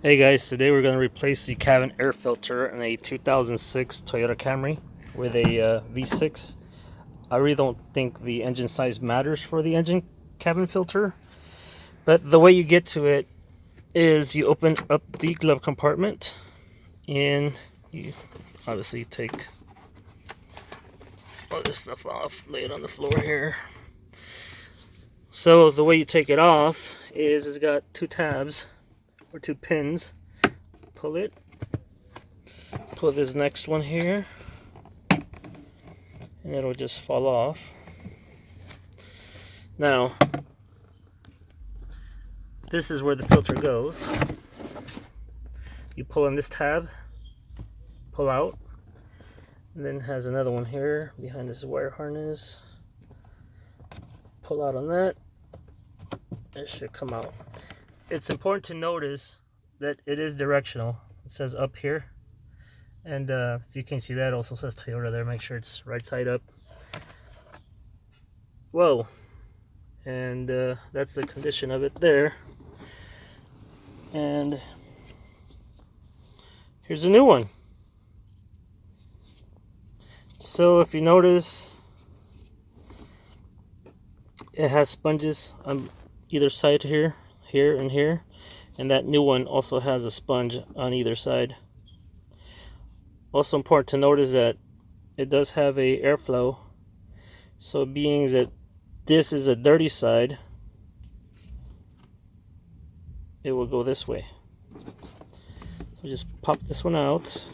Hey guys, today we're going to replace the cabin air filter in a 2006 Toyota Camry with a V6. I really don't think the engine size matters for the engine cabin filter, but the way you get to it is you open up the glove compartment and you obviously take all this stuff off, lay it on the floor here. So the way you take it off is it's got two tabs or two pins. Pull it, pull this next one here, and it'll just fall off. Now, this is where the filter goes. You pull on this tab, pull out, and then it has another one here behind this wire harness. Pull out on that, it should come out. It's important to notice that it is directional. It says up here, and if you can see that, it also says Toyota there. Make sure it's right side up. Whoa, and that's the condition of it there. And here's a new one. So if you notice, it has sponges on either side here, and here. And that new one also has a sponge on either side. Also important to notice that it does have a airflow. So being that this is a dirty side, it will go this way. So just pop this one out.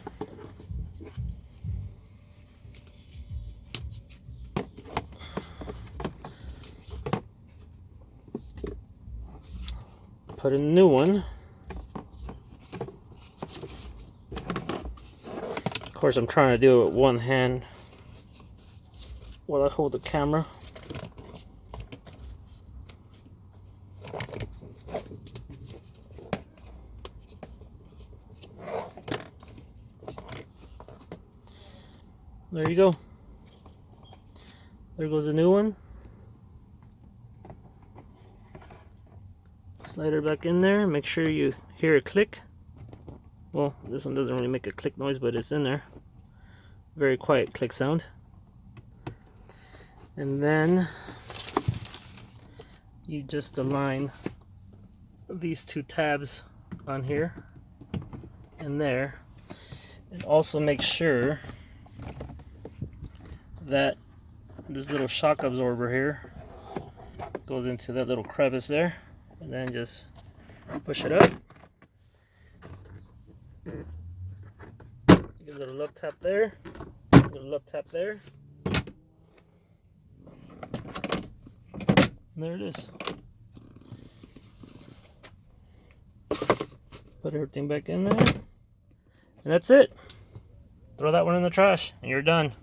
Put in a new one. Of course, I'm trying to do it with one hand while I hold the camera. There you go. There goes a new one. Slide her back in there. Make sure you hear a click. Well, this one doesn't really make a click noise, but it's in there. Very quiet click sound. And then you just align these two tabs on here and there. And also make sure that this little shock absorber here goes into that little crevice there. And then just push it up. Give a little love tap there. A little love tap there. And there it is. Put everything back in there. And that's it. Throw that one in the trash and you're done.